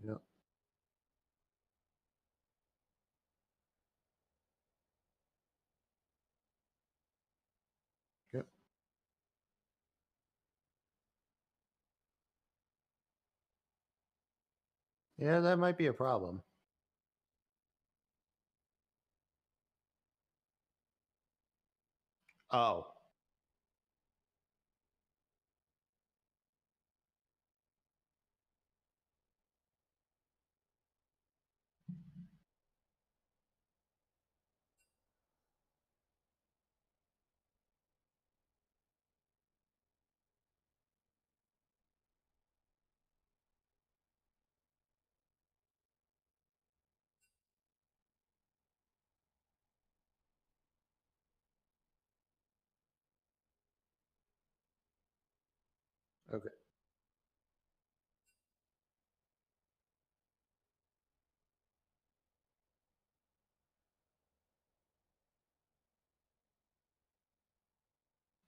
Yep. Yep. Yeah, that might be a problem. Oh, okay.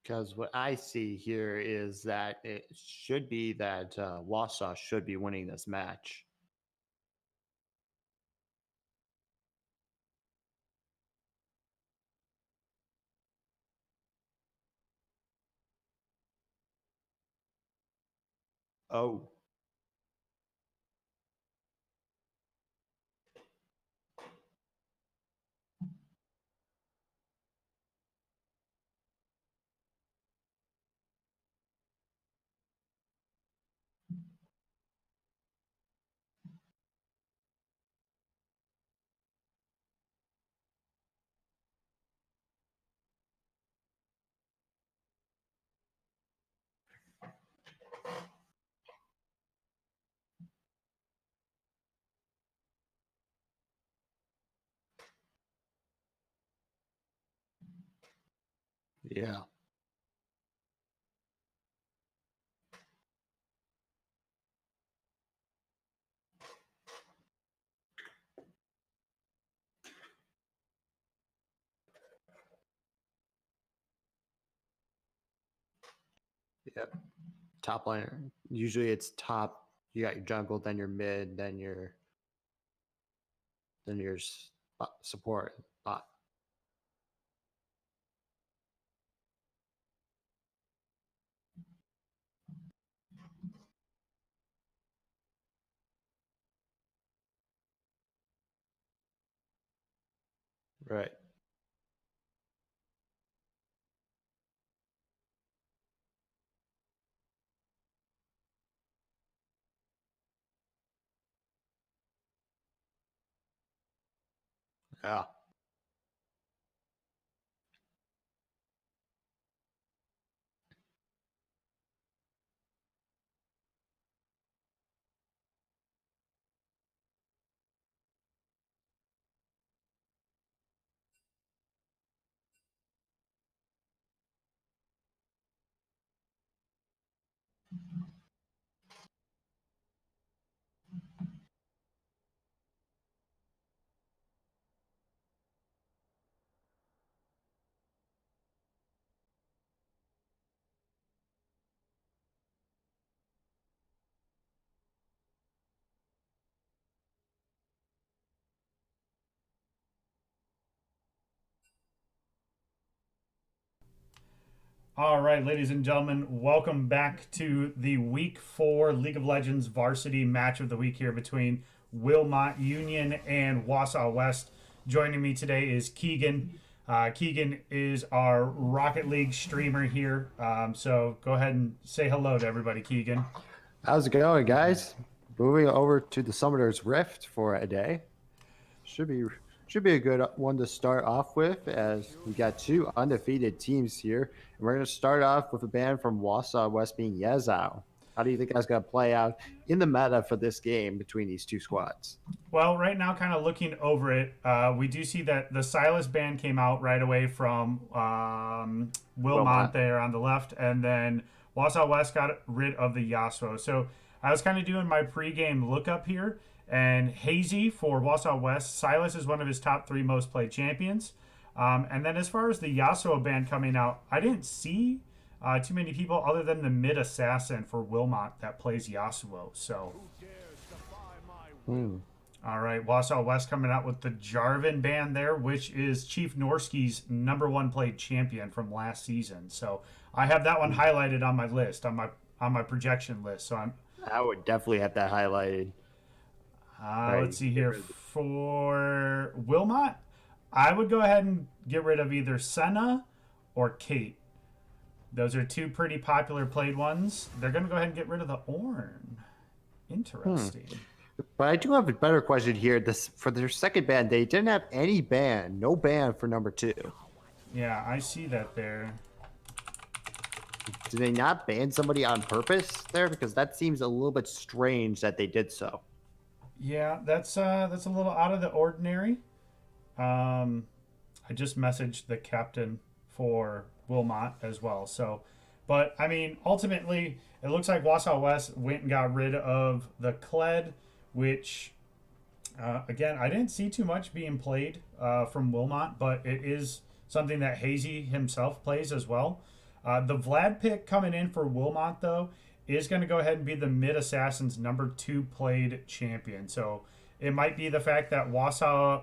Because what I see here is that it should be that Wausau should be winning this match. Oh, yeah. Yep. Top liner. Usually it's top. You got your jungle, then your mid, then your support bot. Right. Yeah. All right, ladies and gentlemen, welcome back to the Week 4 League of Legends Varsity match of the week here between Wilmot Union and Wausau West. Joining me today is Keegan. Keegan is our Rocket League streamer here. So go ahead and say hello to everybody, Keegan. How's it going, guys? Moving over to the Summoner's Rift for a day. Should be should be a good one to start off with, as we got two undefeated teams here, and we're going to start off with a band from Wausau West being Yezao. How do you think that's going to play out in the meta for this game between these two squads? Well, right now, kind of looking over it, we do see that the Silas band came out right away from Wilmot Wilmot. there on the left, and then Wausau West got rid of the Yasuo. So I was kind of doing my pregame lookup here, and Hazy for Wausau West, Silas is one of his top three most played champions. And then as far as the Yasuo band coming out, I didn't see too many people other than the mid assassin for Wilmot that plays Yasuo. So Hmm. All right, Wausau West coming out with the Jarvin band there, which is Chief Norsky's #1 played champion from last season. So I have that one highlighted on my list, on my projection list. So I would definitely have that highlighted. let's Right. see Get here rid of for Wilmot. I would go ahead and get rid of either Senna or Kate. Those are two pretty popular played ones. They're going to go ahead and get rid of the Orn. Interesting. But I do have a better question here. This for their second ban, they didn't have any ban, no ban for number 2. Yeah, I see that there. Did they not ban somebody on purpose there? Because that seems a little bit strange that they did so. Yeah, that's a little out of the ordinary. I just messaged the captain for Wilmot as well. So, but I mean, ultimately, it looks like Wausau West went and got rid of the Kled, which, again, I didn't see too much being played from Wilmot, but it is something that Hazy himself plays as well. The Vlad pick coming in for Wilmot, though, is going to go ahead and be the Mid Assassins #2 played champion. So it might be the fact that Wausau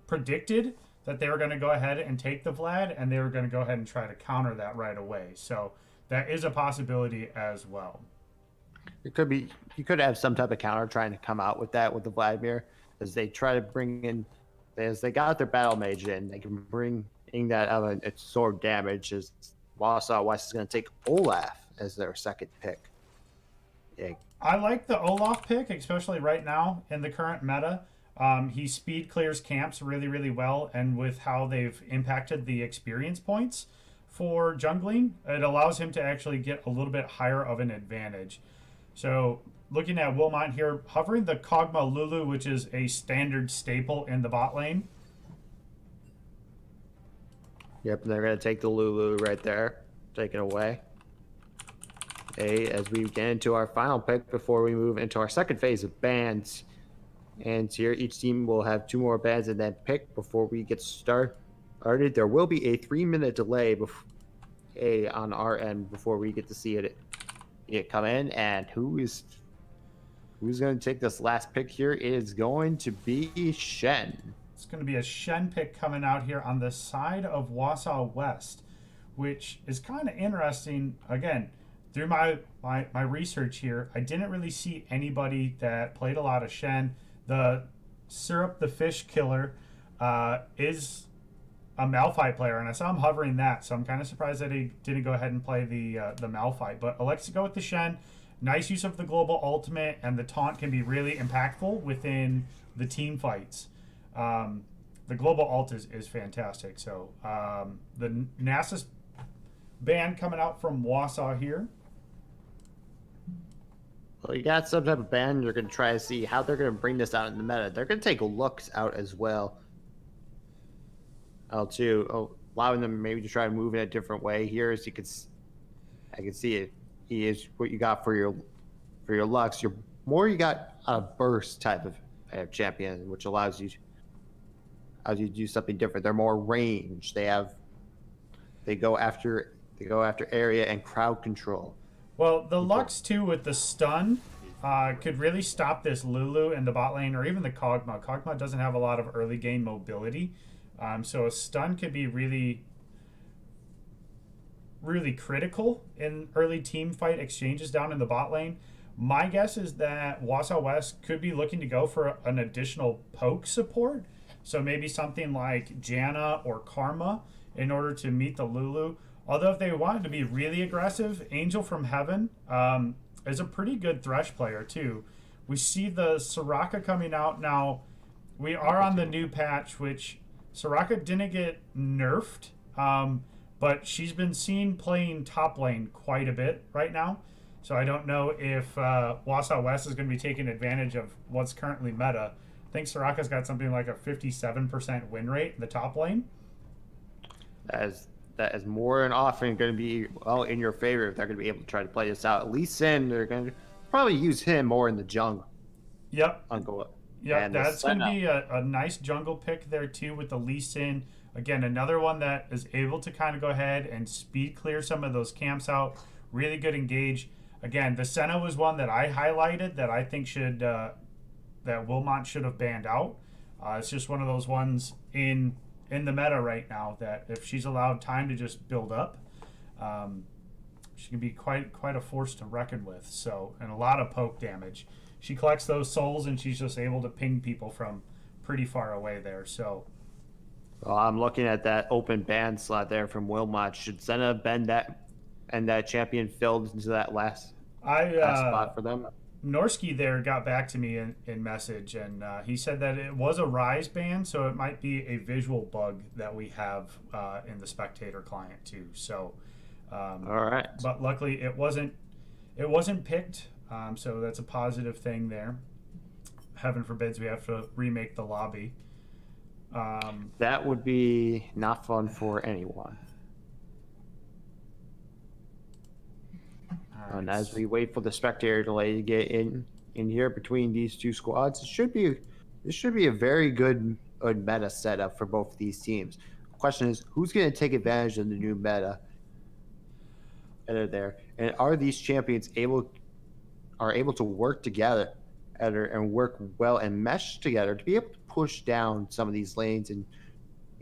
predicted that they were going to go ahead and take the Vlad, and they were going to go ahead and try to counter that right away. So that is a possibility as well. It could be you could have some type of counter trying to come out with that with the Vladimir as they try to bring in as they got their battle mage in, they can bring in that of its sword damage as Wausau West is going to take Olaf as their second pick. Yeah. I like the Olaf pick, especially right now in the current meta. He speed clears camps really, really well, and with how they've impacted the experience points for jungling, it allows him to actually get a little bit higher of an advantage. So looking at Wilmot here, hovering the Kog'Maw Lulu, which is a standard staple in the bot lane. Yep, and they're going to take the Lulu right there, take it away. Okay, as we get into our final pick before we move into our second phase of bans. And here, each team will have 2 more bans in that pick before we get started. There will be a 3-minute delay on our end before we get to see it come in. And who's going to take this last pick here is going to be Shen. It's going to be a Shen pick coming out here on the side of Wausau West, which is kind of interesting. Again, through my research here, I didn't really see anybody that played a lot of Shen. The Syrup the Fish Killer is a Malphite player, and I saw him hovering that, so I'm kind of surprised that he didn't go ahead and play the Malphite. But elects to go with the Shen. Nice use of the global ultimate, and the taunt can be really impactful within the team fights. The global ult is fantastic. So the Nasus ban coming out from Wausau here. Well, you got some type of ban. You're going to try to see how they're going to bring this out in the meta. They're going to take looks out as well. Allowing them maybe to try to move in a different way here. As I can see it. He is what you got for your Lux. You got a burst type of champion, which allows you to do something different. They're more range. They go after area and crowd control. Well, the Lux too with the stun could really stop this Lulu in the bot lane, or even the Kog'Maw. Kog'Maw doesn't have a lot of early game mobility, so a stun could be really, really critical in early team fight exchanges down in the bot lane. My guess is that Wausau West could be looking to go for an additional poke support, so maybe something like Janna or Karma in order to meet the Lulu. Although if they wanted to be really aggressive, Angel from Heaven is a pretty good Thresh player too. We see the Soraka coming out now. We are on the new patch, which Soraka didn't get nerfed, but she's been seen playing top lane quite a bit right now. So I don't know if Wausau West is going to be taking advantage of what's currently meta. I think Soraka's got something like a 57% win rate in the top lane. That is more than often going to be in your favor if they're going to be able to try to play this out. At least then they're going to probably use him more in the jungle. Yep. Yeah, that's going to be a nice jungle pick there too with the Lee Sin. Again, another one that is able to kind of go ahead and speed clear some of those camps out. Really good engage. Again, the Senna was one that I highlighted that I think should that Wilmot should have banned out. It's just one of those ones in the meta right now that if she's allowed time to just build up, she can be quite a force to reckon with. So, and a lot of poke damage. She collects those souls and she's just able to ping people from pretty far away there. So, Well, I'm looking at that open ban slot there from Wilmot. Should Senna bend that and that champion filled into that last spot for them? Norski there got back to me in message, and he said that it was a Rise ban, so it might be a visual bug that we have in the spectator client too. So, all right. But luckily, it wasn't picked, so that's a positive thing there. Heaven forbids we have to remake the lobby. That would be not fun for anyone. And as we wait for the spectator delay to get in here between these two squads, this should be a very good meta setup for both of these teams. The question is, who's going to take advantage of the new meta there, and are these champions able to work together and work well and mesh together to be able to push down some of these lanes and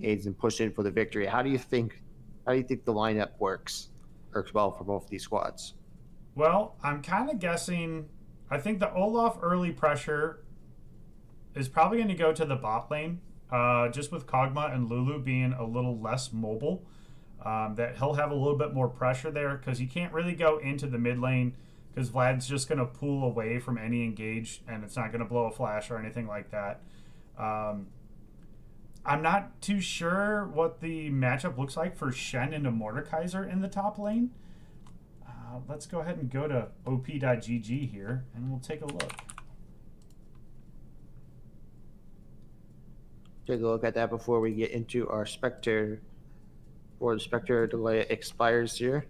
aids and push in for the victory? How do you think the lineup works well for both of these squads? Well, I'm kind of guessing. I think the Olaf early pressure is probably going to go to the bot lane, just with Kog'Maw and Lulu being a little less mobile. That he'll have a little bit more pressure there because he can't really go into the mid lane because Vlad's just going to pull away from any engage and it's not going to blow a flash or anything like that. I'm not too sure what the matchup looks like for Shen into Mordekaiser in the top lane. Let's go ahead and go to op.gg here, and we'll take a look. Take a look at that before we get into our spectator, before the spectator delay expires here.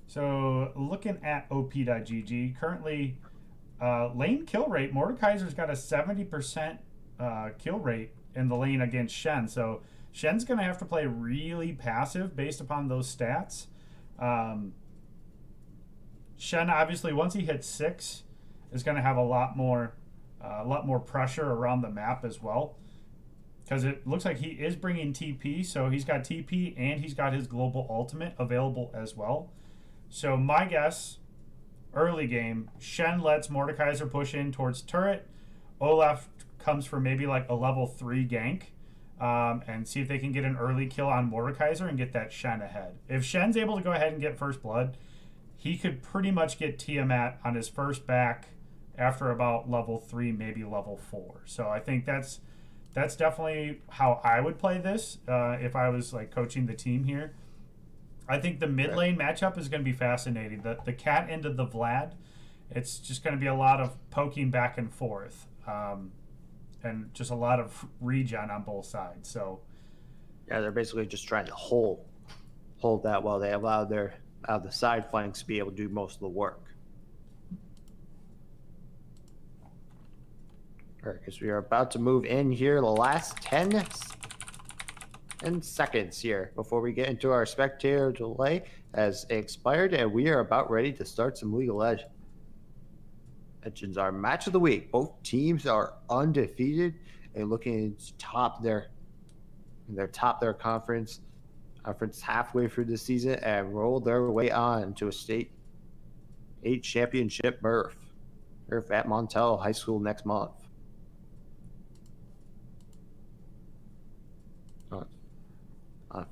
So looking at op.gg, currently lane kill rate, Mordekaiser's got a 70% kill rate in the lane against Shen. So Shen's going to have to play really passive based upon those stats. Shen, obviously, once he hits 6, is going to have a lot more pressure around the map as well. Because it looks like he is bringing TP, so he's got TP and he's got his global ultimate available as well. So my guess, early game, Shen lets Mordekaiser push in towards turret. Olaf comes for maybe like a level 3 gank. And see if they can get an early kill on Mordekaiser and get that Shen ahead. If Shen's able to go ahead and get first blood, he could pretty much get Tiamat on his first back after about level 3, maybe level 4. So I think that's definitely how I would play this if I was like coaching the team here. I think the mid lane matchup is going to be fascinating. The cat end of the Vlad, it's just going to be a lot of poking back and forth. And just a lot of regen on both sides. So, yeah, they're basically just trying to hold that while they allow the side flanks to be able to do most of the work. All right, because we are about to move in here, the last 10 seconds here before we get into our spectator delay has expired, and we are about ready to start some League of Legends. Our match of the week. Both teams are undefeated and looking to top their conference halfway through the season and roll their way on to a state 8 championship berth at Montello High School next month.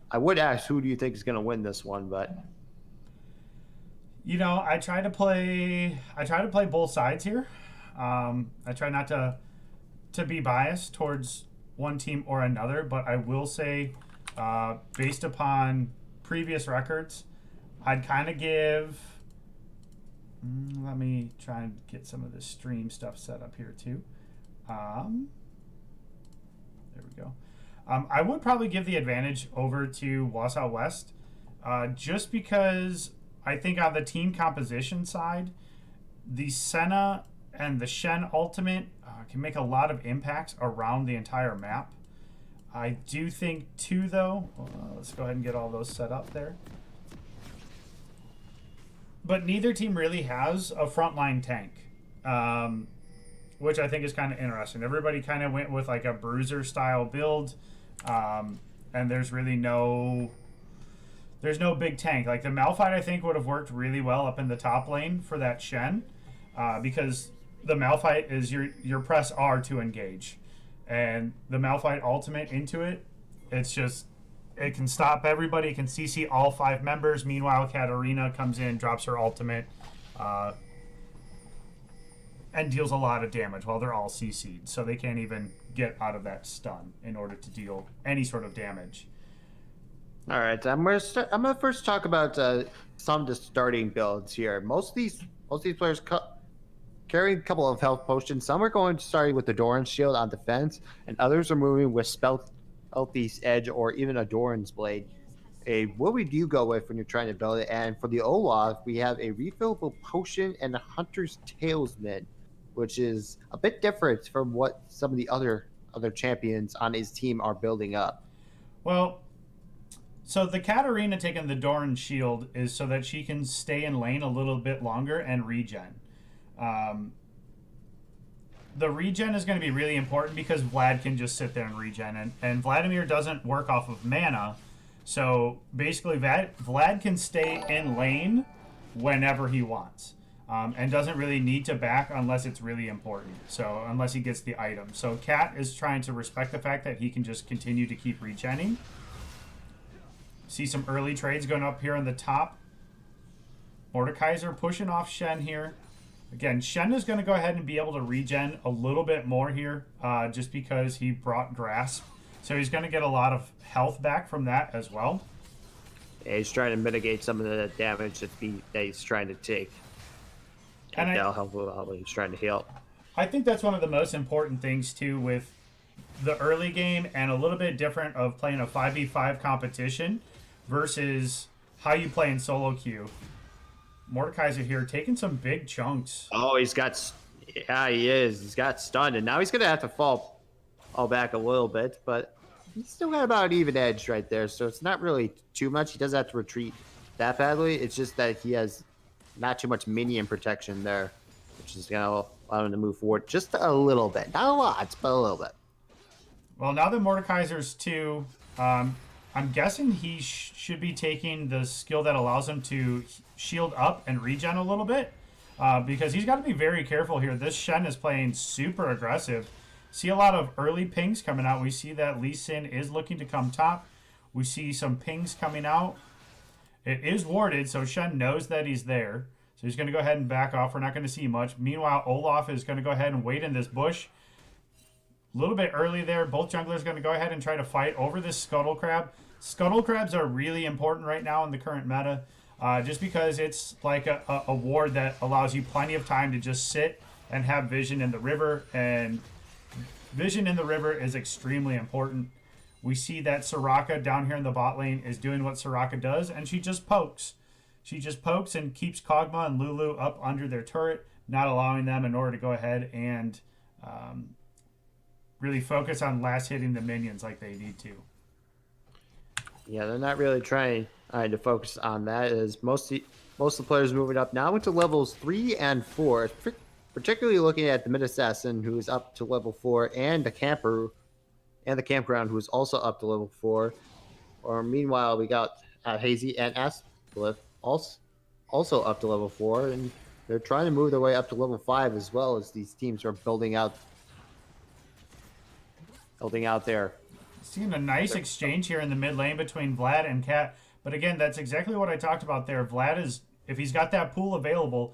I would ask, who do you think is going to win this one, but you know, I try to play both sides here. I try not to be biased towards one team or another, but I will say, based upon previous records, I'd kind of give. Let me try and get some of the stream stuff set up here too. There we go. I would probably give the advantage over to Wausau West, just because I think on the team composition side, the Senna and the Shen ultimate can make a lot of impacts around the entire map. I do think too, though, let's go ahead and get all those set up there. But neither team really has a frontline tank. which I think is kind of interesting. Everybody kind of went with like a bruiser style build, and there's no big tank. Like the Malphite, I think would have worked really well up in the top lane for that Shen, because the Malphite is your press R to engage, and the Malphite ultimate into it. It's just it can stop everybody. It can CC all 5 members. Meanwhile, Katarina comes in, drops her ultimate, and deals a lot of damage while they're all CC'd. So they can't even get out of that stun in order to deal any sort of damage. All right, I'm gonna first talk about some of the starting builds here. Most of these players carry a couple of health potions. Some are going starting with the Doran's shield on defense, and others are moving with Stealthy's Edge or even a Doran's blade. What would you go with when you're trying to build it? And for the Olaf, we have a refillable potion and a Hunter's Talisman, which is a bit different from what some of the other champions on his team are building up. Well, so the Katarina taking the Doran's shield is so that she can stay in lane a little bit longer and regen. The regen is going to be really important because Vlad can just sit there and regen, and Vladimir doesn't work off of mana, so basically Vlad can stay in lane whenever he wants, and doesn't really need to back unless it's really important, so unless he gets the item. So Cat is trying to respect the fact that he can just continue to keep regenning. See some early trades going up here on the top. Mordekaiser pushing off Shen here. Again, Shen is going to go ahead and be able to regen a little bit more here, just because he brought Grasp. So he's going to get a lot of health back from that as well. Yeah, he's trying to mitigate some of the damage that he's trying to take. And that'll help while he's trying to heal. I think that's one of the most important things, too, with the early game, and a little bit different of playing a 5v5 competition versus how you play in solo queue. Mordekaiser here taking some big chunks. Oh, he is. He's got stunned, and now he's going to have to fall back a little bit, but he's still got about an even edge right there, so it's not really too much. He doesn't have to retreat that badly. It's just that he has not too much minion protection there, which is going to allow him to move forward just a little bit. Not a lot, but a little bit. Well, now that Mordekaiser's 2, I'm guessing he should be taking the skill that allows him to shield up and regen a little bit, because he's got to be very careful here. This Shen is playing super aggressive. See a lot of early pings coming out. We see that Lee Sin is looking to come top. We see some pings coming out. It is warded, so Shen knows that he's there. So he's going to go ahead and back off. We're not going to see much. Meanwhile, Olaf is going to go ahead and wait in this bush. A little bit early there. Both junglers going to go ahead and try to fight over this Scuttle Crab. Scuttle Crabs are really important right now in the current meta, just because it's like a ward that allows you plenty of time to just sit and have vision in the river, and vision in the river is extremely important. We see that Soraka down here in the bot lane is doing what Soraka does, and she just pokes. She just pokes and keeps Kog'Maw and Lulu up under their turret, not allowing them in order to go ahead and really focus on last hitting the minions like they need to. Yeah, they're not really trying to focus on that, as most of the players moving up now into levels 3 and 4, particularly looking at the mid assassin, who is up to level 4, and the camper and the campground, who is also up to level 4. Or meanwhile, we got Hazy and Asplif also up to level 4, and they're trying to move their way up to level 5 as well, as these teams are building out there. Seeing a nice exchange here in the mid lane between Vlad and Cat. But again, that's exactly what I talked about there. Vlad is, if he's got that pool available,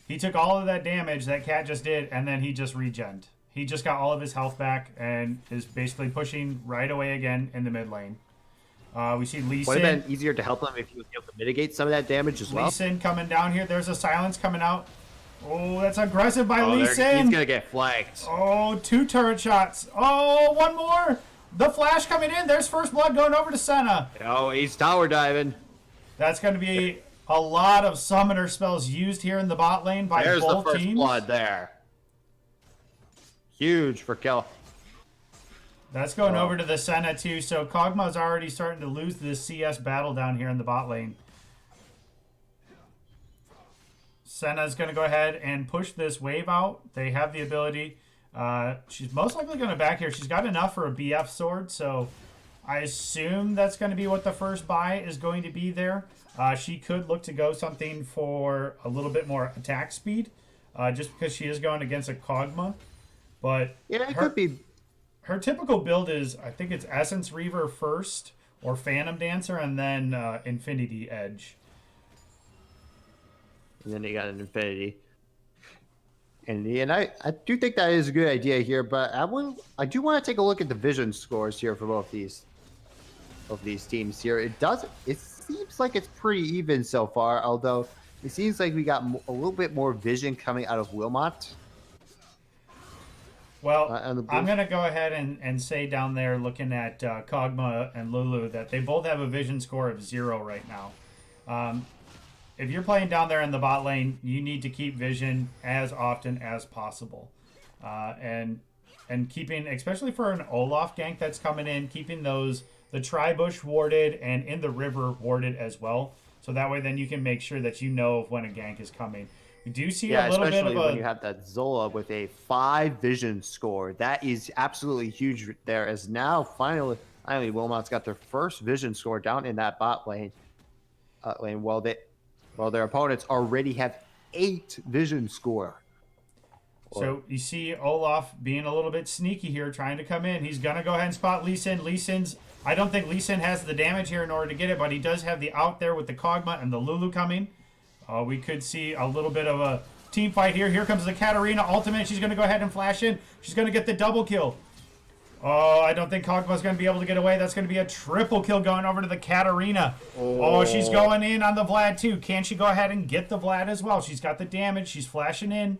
he took all of that damage that Cat just did, and then he just regened. He just got all of his health back and is basically pushing right away again in the mid lane. We see Lee Sin. Would have been easier to help him if he was able to mitigate some of that damage as well. Lee Sin coming down here. There's a silence coming out. Oh, that's aggressive by Lee Sin. He's going to get flanked. Oh, 2 turret shots. Oh, one more. The flash coming in. There's first blood going over to Senna. Oh, he's tower diving. That's going to be a lot of summoner spells used here in the bot lane by both teams. There's the first blood there. Huge for kill. That's going over to the Senna too. So Kog'Maw's already starting to lose this CS battle down here in the bot lane. Senna's going to go ahead and push this wave out. They have the ability. She's most likely going to back here. She's got enough for a BF sword, so I assume that's going to be what the first buy is going to be there. She could look to go something for a little bit more attack speed, just because she is going against a Kog'Maw. But Yeah, it could be. her typical build is, I think it's Essence Reaver first, or Phantom Dancer, and then Infinity Edge. And then you got an Infinity. And I do think that is a good idea here, but I do want to take a look at the vision scores here for both these teams here. It seems like it's pretty even so far, although it seems like we got a little bit more vision coming out of Wilmot. Well, I'm going to go ahead and say down there, looking at Kog'Maw and Lulu, that they both have a vision score of 0 right now. If you're playing down there in the bot lane, you need to keep vision as often as possible. And keeping, especially for an Olaf gank that's coming in, keeping the tri-bush warded and in the river warded as well. So that way then you can make sure that you know of when a gank is coming. We do see a little bit of especially when you have that Zola with a 5 vision score. That is absolutely huge there, as now finally Wilmot's got their first vision score down in that bot lane. While their opponents already have 8 vision score. So you see Olaf being a little bit sneaky here, trying to come in. He's going to go ahead and spot Lee Sin. I don't think Lee Sin has the damage here in order to get it, but he does have the out there with the Kog'Maw and the Lulu coming. We could see a little bit of a team fight here. Here comes the Katarina ultimate. She's going to go ahead and flash in. She's going to get the double kill. Oh, I don't think Kog'Maw's going to be able to get away. That's going to be a triple kill going over to the Katarina. Oh, she's going in on the Vlad too. Can she go ahead and get the Vlad as well? She's got the damage. She's flashing in.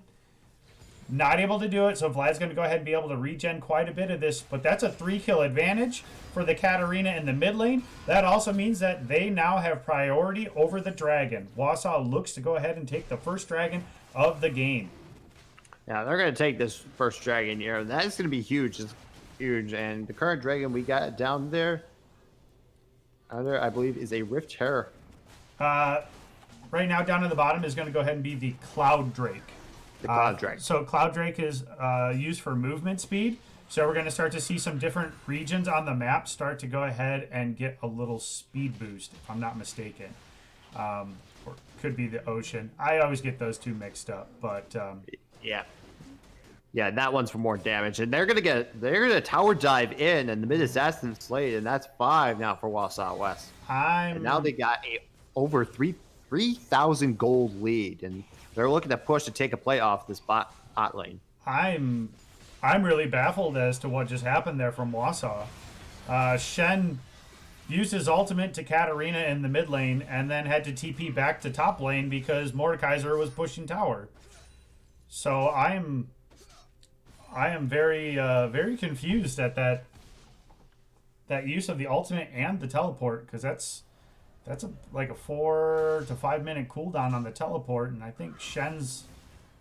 Not able to do it, so Vlad's going to go ahead and be able to regen quite a bit of this. But that's a 3-kill advantage for the Katarina in the mid lane. That also means that they now have priority over the dragon. Wausau looks to go ahead and take the first dragon of the game. Now they're going to take this first dragon here, and that is going to be huge. It's huge, and the current dragon we got down there, I believe, is a Rift Terror. Right now, down at the bottom is going to go ahead and be the Cloud Drake. The Cloud Drake. So Cloud Drake is used for movement speed. So we're going to start to see some different regions on the map start to go ahead and get a little speed boost, if I'm not mistaken. Or could be the ocean. I always get those two mixed up, but yeah, that one's for more damage, and they're gonna tower dive in, and the mid assassin slayed, and that's 5 now for Wausau West. And now they got a over 3,000 gold lead, and they're looking to push to take a play off this bot lane. I'm really baffled as to what just happened there from Wausau. Shen used his ultimate to Katarina in the mid lane and then had to TP back to top lane because Mordekaiser was pushing tower. So I am very very confused at that use of the ultimate and the teleport, because that's like a 4 to 5 minute cooldown on the teleport, and I think Shen's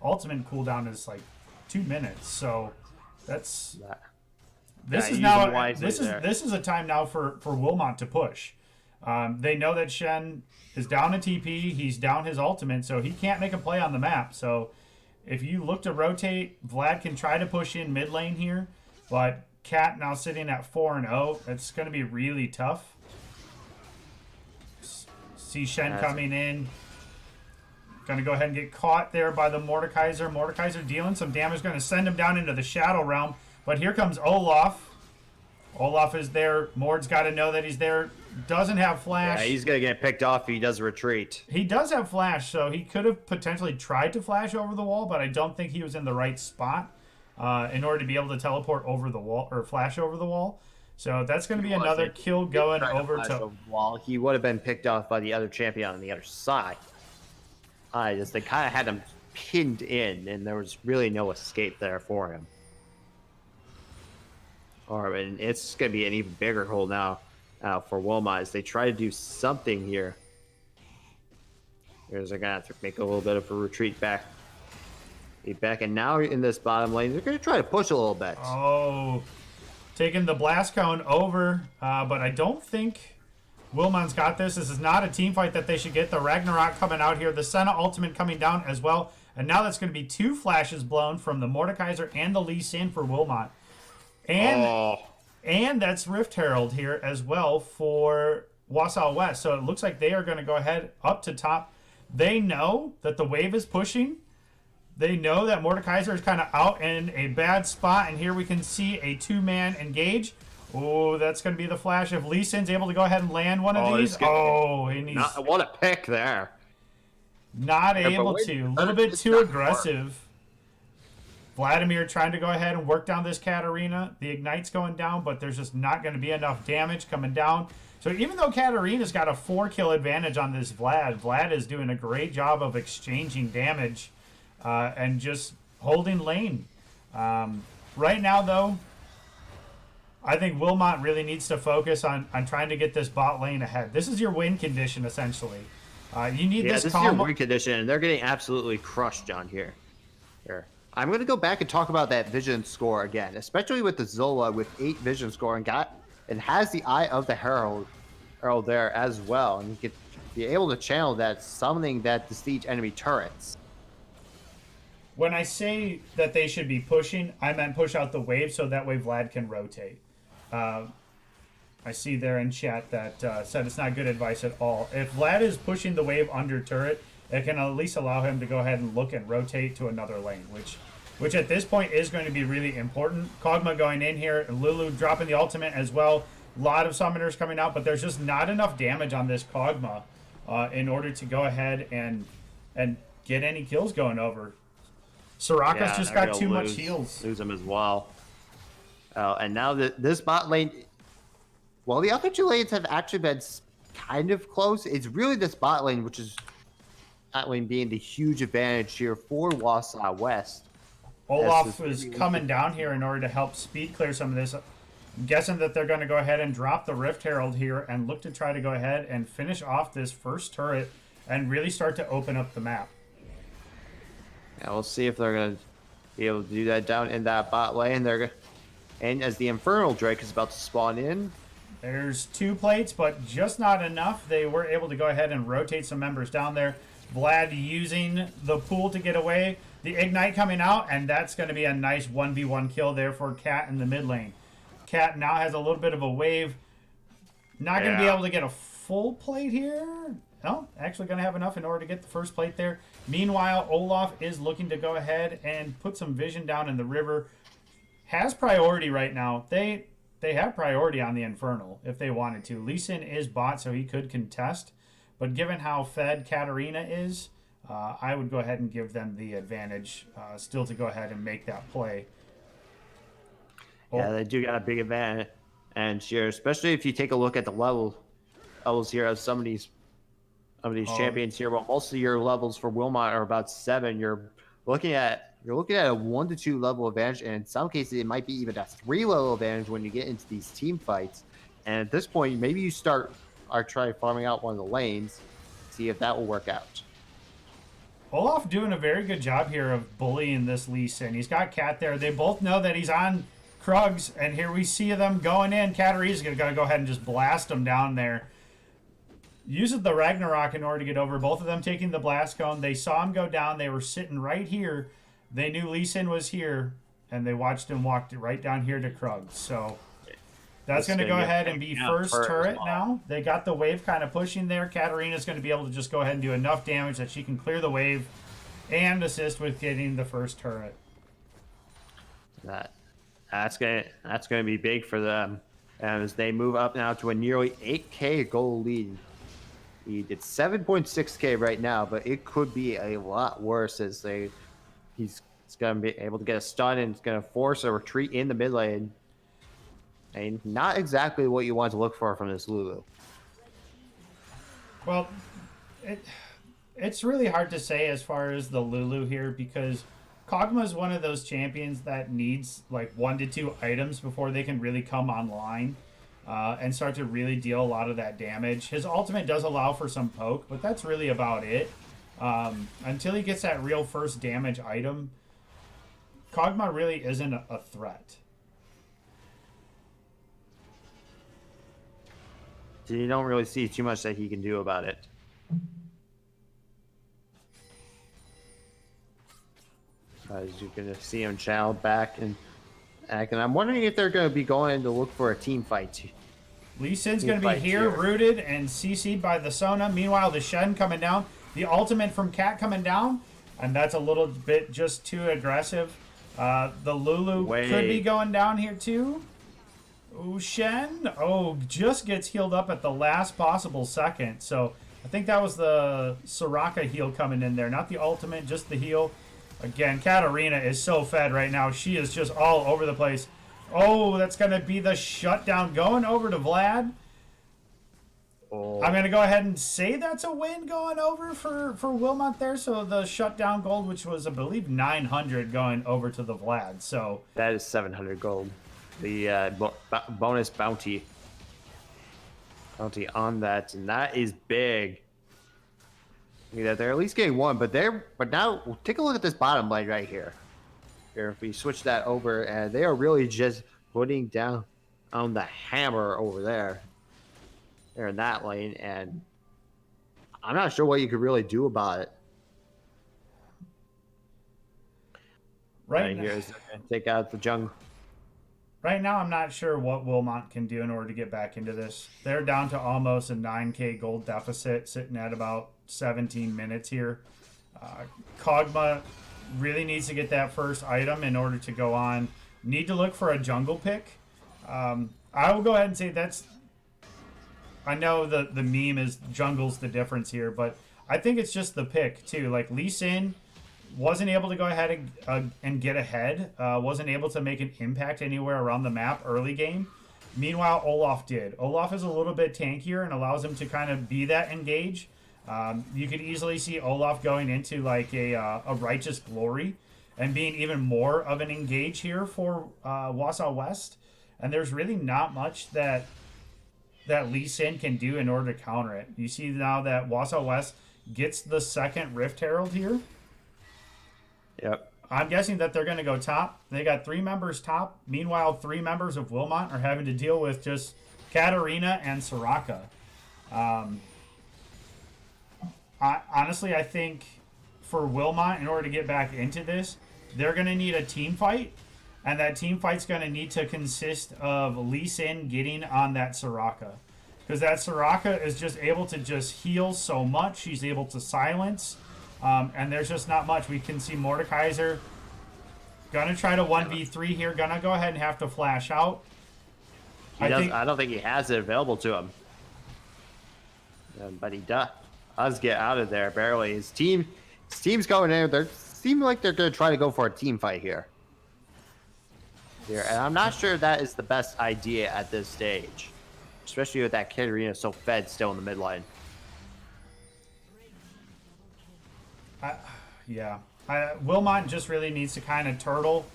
ultimate cooldown is like 2 minutes. So this is a time now for Wilmot to push. They know that Shen is down a TP, he's down his ultimate, so he can't make a play on the map. So if you look to rotate, Vlad can try to push in mid lane here, but Cat now sitting at 4-0. It's going to be really tough. See Shen coming in. Going to go ahead and get caught there by the Mordekaiser. Mordekaiser dealing some damage. Going to send him down into the Shadow Realm. But here comes Olaf. Olaf is there. Mord's got to know that he's there. Doesn't have flash. Yeah, he's going to get picked off if he does a retreat. He does have flash, so he could have potentially tried to flash over the wall, but I don't think he was in the right spot in order to be able to teleport over the wall or flash over the wall. So that's going to be another kill going over to the wall. He would have been picked off by the other champion on the other side. They kind of had him pinned in, and there was really no escape there for him. And it's going to be an even bigger hole now for Wilmot as they try to do something here. They're going to have to make a little bit of a retreat back. And now in this bottom lane, they're going to try to push a little bit. Oh, taking the blast cone over, but I don't think Wilmot's got this. This is not a team fight that they should get. The Ragnarok coming out here. The Senna ultimate coming down as well. And now that's going to be 2 flashes blown from the Mordekaiser and the Lee Sin for Wilmot. And that's Rift Herald here as well for Wausau West. So it looks like they are going to go ahead up to top. They know that the wave is pushing. They know that Mordekaiser is kind of out in a bad spot. And here we can see a 2-man engage. Oh, that's going to be the flash. If Lee Sin's able to go ahead and land one of these. And he's what a pick there. Not able to. A little bit too aggressive. Vladimir trying to go ahead and work down this Katarina. The Ignite's going down, but there's just not going to be enough damage coming down. So even though Katarina's got a 4-kill advantage on this Vlad is doing a great job of exchanging damage and just holding lane. Right now, though, I think Wilmot really needs to focus on trying to get this bot lane ahead. This is your win condition, essentially. You need this is your win condition, and they're getting absolutely crushed on here. I'm going to go back and talk about that vision score again, especially with the Zola with 8 vision score and has the Eye of the Herald there as well. And you could be able to channel that, summoning that to siege enemy turrets. When I say that they should be pushing, I meant push out the wave so that way Vlad can rotate. I see there in chat that said it's not good advice at all. If Vlad is pushing the wave under turret, it can at least allow him to go ahead and look and rotate to another lane, which at this point is going to be really important. Kog'Maw going in here, Lulu dropping the ultimate as well. A lot of summoners coming out, but there's just not enough damage on this Kog'Maw in order to go ahead and get any kills going over. Soraka's just got too much heals. Lose him as well. And now this bot lane, well, the other 2 lanes have actually been kind of close. It's really this bot lane, which is bot lane being the huge advantage here for Wausau West. Olaf is coming down here in order to help speed clear some of this. I'm guessing that they're going to go ahead and drop the Rift Herald here and look to try to go ahead and finish off this first turret and really start to open up the map. Yeah, we'll see if they're going to be able to do that down in that bot lane. And as the Infernal Drake is about to spawn in, there's 2 plates, but just not enough. They were able to go ahead and rotate some members down there. Vlad using the pool to get away. The Ignite coming out, and that's going to be a nice 1v1 kill there for Cat in the mid lane. Cat now has a little bit of a wave. Not going to be able to get a full plate here. No, actually going to have enough in order to get the first plate there. Meanwhile, Olaf is looking to go ahead and put some vision down in the river. Has priority right now. They have priority on the Infernal if they wanted to. Lee Sin is bot, so he could contest. But given how fed Katarina is, I would go ahead and give them the advantage still to go ahead and make that play. Yeah, they do got a big advantage. And here, especially if you take a look at the levels here of some of these champions here. Well, most of your levels for Wilmot are about 7. You're looking at a 1 to 2 level advantage, and in some cases it might be even a 3 level advantage when you get into these team fights. And at this point, maybe you try farming out one of the lanes, see if that will work out. Olaf doing a very good job here of bullying this Lee Sin. He's got Cat there. They both know that he's on Krugs, and here we see them going in. Katarina's going to go ahead and just blast them down there. Uses the Ragnarok in order to get over. Both of them taking the blast cone. They saw him go down. They were sitting right here. They knew Lee Sin was here, and they watched him walk right down here to Krugs. So that's going to go ahead and be first turret now. They got the wave kind of pushing there. Katarina's going to be able to just go ahead and do enough damage that she can clear the wave and assist with getting the first turret. That's gonna be big for them as they move up now to a nearly 8K goal lead. It's 7.6K right now, but it could be a lot worse as he's gonna be able to get a stun and it's gonna force a retreat in the mid lane. And not exactly what you want to look for from this Lulu. Well, it's really hard to say as far as the Lulu here because Kog'Maw is one of those champions that needs like 1 to 2 items before they can really come online and start to really deal a lot of that damage. His ultimate does allow for some poke, but that's really about it. Until he gets that real first damage item, Kog'Maw really isn't a threat. So you don't really see too much that he can do about it. As you can see him channel back and act. And I'm wondering if they're going to be going to look for a team fight. Lee Sin's going to be here, rooted and CC'd by the Sona. Meanwhile, the Shen coming down. The ultimate from Cat coming down. And that's a little bit just too aggressive. The Lulu could be going down here too. Ooh, Shen. Oh, just gets healed up at the last possible second. So I think that was the Soraka heal coming in there. Not the ultimate, just the heal. Again, Katarina is so fed right now. She is just all over the place. Oh, that's going to be the shutdown going over to Vlad. I'm going to go ahead and say that's a win going over for Wilmot there. So the shutdown gold, which was, I believe, 900 going over to the Vlad. So that is 700 gold. The bonus bounty on that, and that is big. Yeah, they're at least getting one, but now take a look at this bottom lane right here. Here, if we switch that over, and they are really just putting down on the hammer over there. They're in that lane, and I'm not sure what you could really do about it. Right here is take out the jungle. Right now, I'm not sure what Wilmot can do in order to get back into this. They're down to almost a 9k gold deficit, sitting at about 17 minutes here. Kog'Maw really needs to get that first item in order to go on. Need to look for a jungle pick. I will go ahead and say that's... I know the meme is jungle's the difference here, but I think it's just the pick, too. Like, Lee Sin wasn't able to go ahead and get ahead. Wasn't able to make an impact anywhere around the map early game. Meanwhile, Olaf did. Olaf is a little bit tankier and allows him to kind of be that engage. You could easily see Olaf going into like a Righteous Glory and being even more of an engage here for Wausau West. And there's really not much that Lee Sin can do in order to counter it. You see now that Wausau West gets the second Rift Herald here. Yep. I'm guessing that they're going to go top. They got 3 members top. Meanwhile, 3 members of Wilmot are having to deal with just Katarina and Soraka. Honestly, I think for Wilmot, in order to get back into this, they're going to need a team fight. And that team fight's going to need to consist of Lee Sin getting on that Soraka. Because that Soraka is just able to just heal so much. She's able to silence. And there's just not much. We can see Mordekaiser going to try to 1v3 here. Going to go ahead and have to flash out. I don't think he has it available to him. But he does get out of there barely. His team's going in. They seem like they're going to try to go for a team fight here. And I'm not sure that is the best idea at this stage. Especially with that Katarina so fed still in the mid lane. Wilmot just really needs to kind of turtle.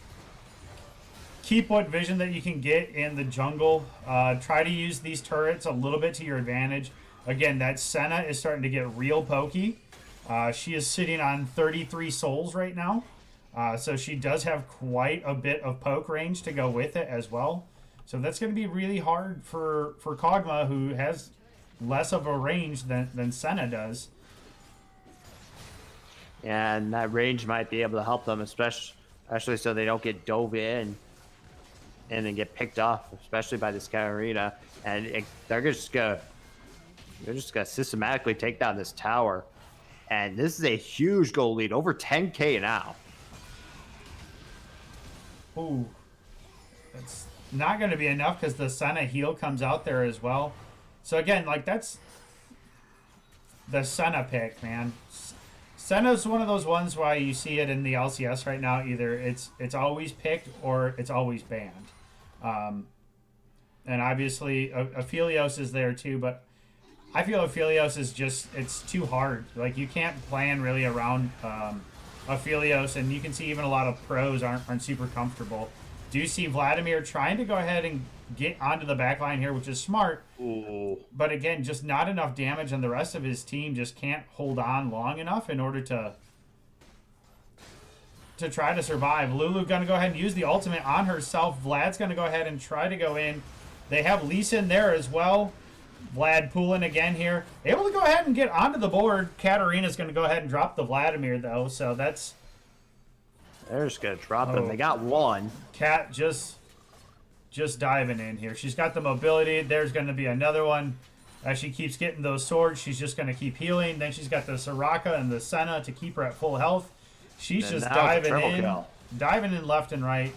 Keep what vision that you can get in the jungle. Try to use these turrets a little bit to your advantage. Again, that Senna is starting to get real pokey. She is sitting on 33 souls right now. So she does have quite a bit of poke range to go with it as well. So that's going to be really hard for Kog'Maw, who has less of a range than Senna does. And that range might be able to help them, especially so they don't get dove in and then get picked off, especially by this Katarina. And they're just gonna systematically take down this tower. And this is a huge goal lead, over 10k now. Ooh, that's not going to be enough because the Senna heal comes out there as well. So again, like that's the Senna pick, man. Senna's one of those ones why you see it in the LCS right now. Either it's always picked or it's always banned. And obviously Aphelios is there too, but I feel Aphelios is just, it's too hard. Like you can't plan really around Aphelios, and you can see even a lot of pros aren't super comfortable. Do you see Vladimir trying to go ahead and get onto the back line here, which is smart. Ooh. But again, just not enough damage, and the rest of his team just can't hold on long enough in order to try to survive. Lulu going to go ahead and use the ultimate on herself. Vlad's going to go ahead and try to go in. They have Lee Sin there as well. Vlad pulling again here. Able to go ahead and get onto the board. Katarina's going to go ahead and drop the Vladimir, though, so that's... They're just going to drop him. They got one. Kat just diving in here. She's got the mobility. There's going to be another one. As she keeps getting those swords, she's just going to keep healing. Then she's got the Soraka and the Senna to keep her at full health. She's just diving in. Diving in left and right.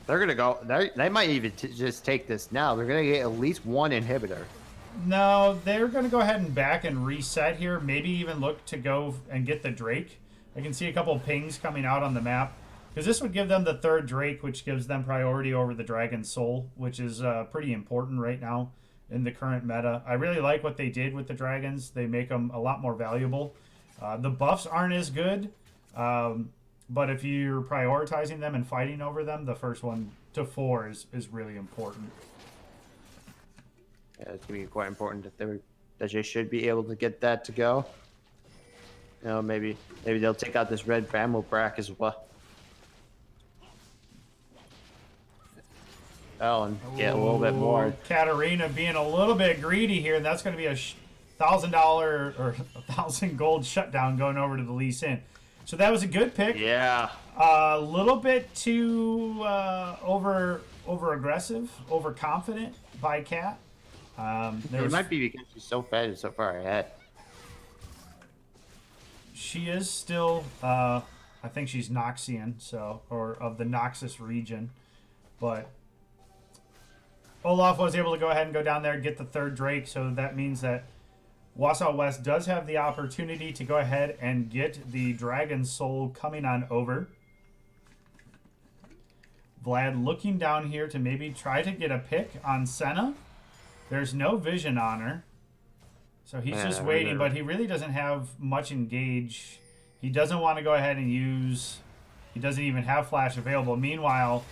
They're going to go... They might even just take this now. They're going to get at least one inhibitor. No, they're going to go ahead and back and reset here. Maybe even look to go and get the Drake. I can see a couple of pings coming out on the map. Because this would give them the third Drake, which gives them priority over the Dragon's Soul, which is pretty important right now in the current meta. I really like what they did with the Dragons. They make them a lot more valuable. The buffs aren't as good, but if you're prioritizing them and fighting over them, the first one to 4 is really important. Yeah, it's going to be quite important that they should be able to get that to go. You know, maybe they'll take out this red Bramble Brack as well. Oh, and get a little bit more. Katarina being a little bit greedy here, and that's going to be a $1,000 or 1,000 gold shutdown going over to the Lee Sin. So that was a good pick. Yeah. A little bit too over aggressive, overconfident by Kat. It might be because she's so fat and so far ahead. She is still, I think she's Noxian, or of the Noxus region, but Olaf was able to go ahead and go down there and get the third Drake, so that means that Wausau West does have the opportunity to go ahead and get the Dragon Soul coming on over. Vlad looking down here to maybe try to get a pick on Senna. There's no vision on her, so he's just waiting, but he really doesn't have much engage. He doesn't want to go ahead and use... He doesn't even have flash available. Meanwhile,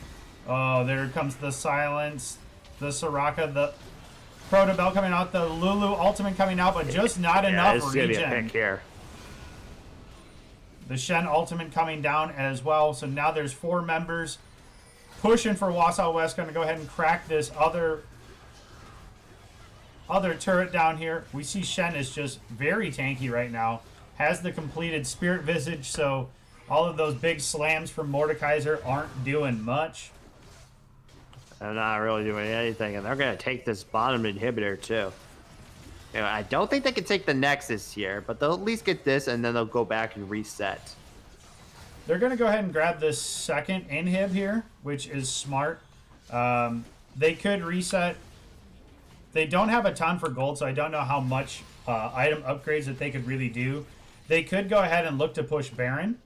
oh, there comes the silence. The Soraka, the Protobell coming out, the Lulu ultimate coming out, but just not enough it's regen. Gonna be a pick here. The Shen ultimate coming down as well, so now there's 4 members pushing for Wausau West. Going to go ahead and crack this other turret down here. We see Shen is just very tanky right now. Has the completed Spirit Visage, so all of those big slams from Mordekaiser aren't doing much. They're not really doing anything, and they're going to take this bottom inhibitor, too. You know, I don't think they can take the Nexus here, but they'll at least get this, and then they'll go back and reset. They're going to go ahead and grab this second inhib here, which is smart. They could reset. They don't have a ton for gold, so I don't know how much item upgrades that they could really do. They could go ahead and look to push Baron.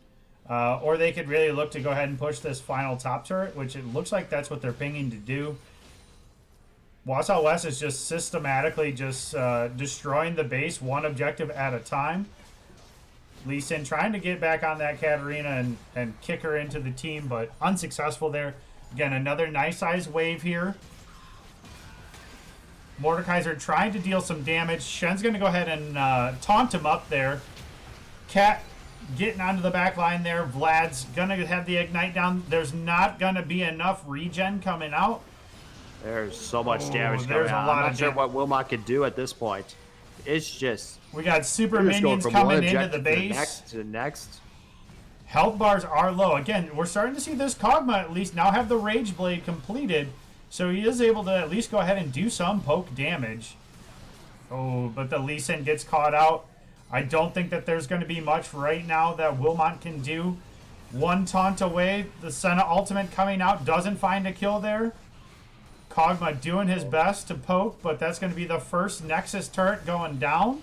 Or they could really look to go ahead and push this final top turret, which it looks like that's what they're pinging to do. Wausau West is just systematically just destroying the base one objective at a time. Lee Sin trying to get back on that Katarina and kick her into the team, but unsuccessful there. Again, another nice size wave here. Mordekaiser trying to deal some damage. Shen's going to go ahead and taunt him up there. Kat getting onto the back line there. Vlad's going to have the Ignite down. There's not going to be enough regen coming out. There's so much damage coming out. I'm not sure what Wilmot could do at this point. It's just... We got super minions coming into the base. To the next. Health bars are low. Again, we're starting to see this Kog'Maw at least now have the Rage Blade completed. So he is able to at least go ahead and do some poke damage. Oh, but the Lee Sin gets caught out. I don't think that there's going to be much right now that Wilmot can do. One taunt away. The Senna ultimate coming out. Doesn't find a kill there. Kog'Maw doing his best to poke, but that's going to be the first Nexus turret going down.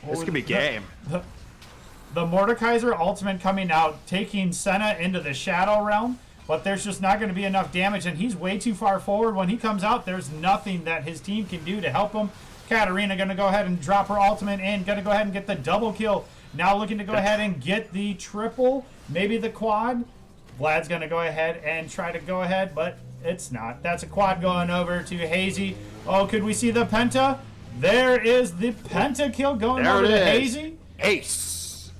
This could be game. The Mordekaiser ultimate coming out, taking Senna into the Shadow Realm, but there's just not going to be enough damage, and he's way too far forward. When he comes out, there's nothing that his team can do to help him. Katarina going to go ahead and drop her ultimate in, going to go ahead and get the double kill. Now looking to go ahead and get the triple, maybe the quad. Vlad's going to go ahead and try to go ahead, but it's not. That's a quad going over to Hazy. Oh, could we see the penta? There is the penta kill going over to Hazy. Ace.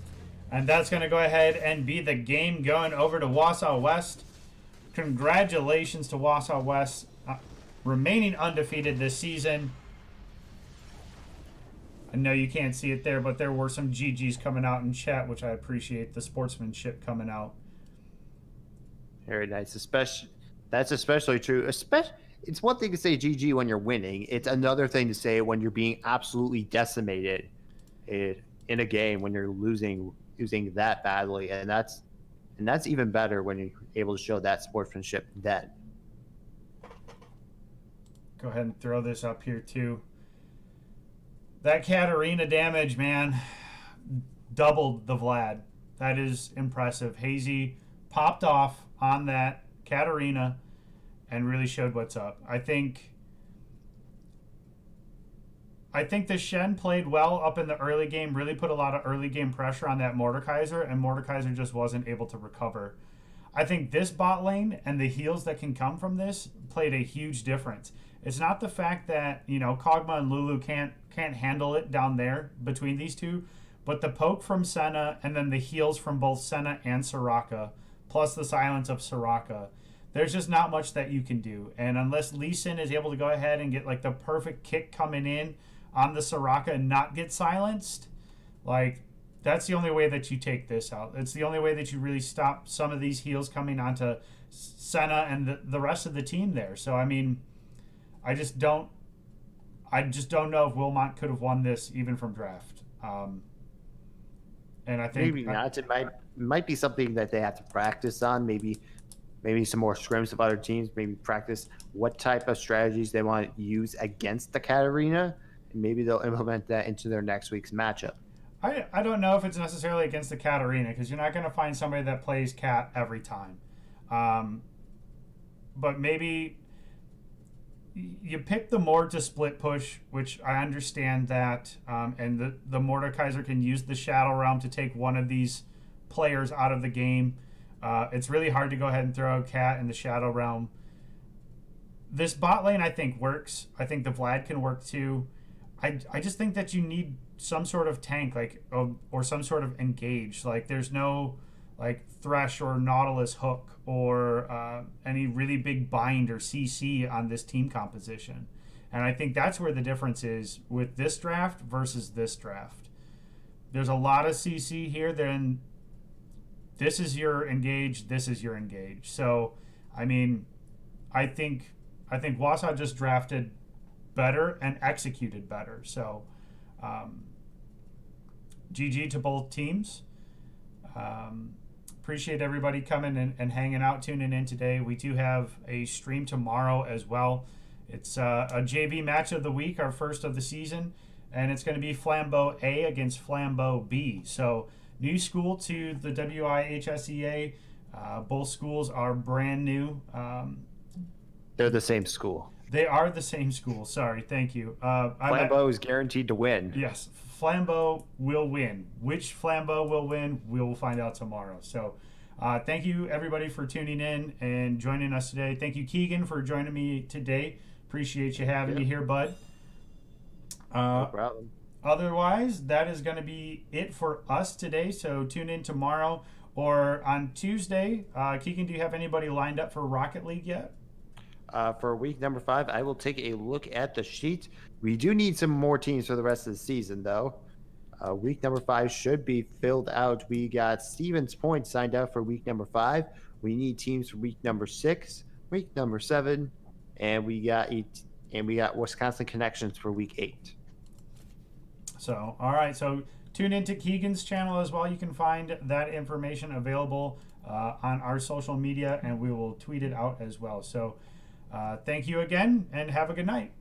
And that's going to go ahead and be the game going over to Wausau West. Congratulations to Wausau West. remaining undefeated this season. I know you can't see it there, but there were some GGs coming out in chat, which I appreciate the sportsmanship coming out. Very nice. That's especially true. It's one thing to say GG when you're winning. It's another thing to say when you're being absolutely decimated in a game when you're losing that badly, and that's even better when you're able to show that sportsmanship then. Go ahead and throw this up here too. That Katarina damage, man, doubled the Vlad. That is impressive. Hazy popped off on that Katarina and really showed what's up. I think the Shen played well up in the early game, really put a lot of early game pressure on that Mordekaiser, and Mordekaiser just wasn't able to recover. I think this bot lane and the heals that can come from this played a huge difference. It's not the fact that, Kog'Maw and Lulu can't handle it down there between these two, but the poke from Senna and then the heals from both Senna and Soraka, plus the silence of Soraka. There's just not much that you can do. And unless Lee Sin is able to go ahead and get like the perfect kick coming in on the Soraka and not get silenced, like that's the only way that you take this out. It's the only way that you really stop some of these heals coming onto Senna and the rest of the team there. So I mean, I just don't know if Wilmot could have won this even from draft. And I think maybe not. It might be something that they have to practice on. Maybe some more scrims of other teams. Maybe practice what type of strategies they want to use against the Katarina, and maybe they'll implement that into their next week's matchup. I don't know if it's necessarily against the Katarina, because you're not going to find somebody that plays Cat every time. But maybe you pick the Mord to split push, which I understand that, and the Mordekaiser can use the Shadow Realm to take one of these players out of the game. It's really hard to go ahead and throw a Cat in the Shadow Realm. This bot lane, I think, works. I think the Vlad can work too. I just think that you need some sort of tank, or some sort of engage. Like there's no like Thresh or Nautilus hook or any really big bind or CC on this team composition. And I think that's where the difference is with this draft versus this draft. There's a lot of CC here, then this is your engage, this is your engage. So, I mean, I think Wausau just drafted better and executed better. So, GG to both teams. Appreciate everybody coming and hanging out, tuning in today. We do have a stream tomorrow as well. It's a JV match of the week, our first of the season, and it's going to be Flambeau A against Flambeau B. So new school to the WIHSEA. Both schools are brand new. They're the same school. They are the same school. Sorry, thank you. Flambeau is guaranteed to win. Yes, Flambeau will win. Which Flambeau will win, we will find out tomorrow. So thank you, everybody, for tuning in and joining us today. Thank you, Keegan, for joining me today. Appreciate you having me here, bud. No problem. Otherwise, that is going to be it for us today. So tune in tomorrow or on Tuesday. Keegan, do you have anybody lined up for Rocket League yet? For week number 5, I will take a look at the sheet. We do need some more teams for the rest of the season, though. Week number 5 should be filled out. We got Stevens Point signed up for week number 5. We need teams for week number 6, week number 7, and we got Wisconsin Connections for week 8. So, all right. So tune into Keegan's channel as well. You can find that information available on our social media, and we will tweet it out as well. So thank you again, and have a good night.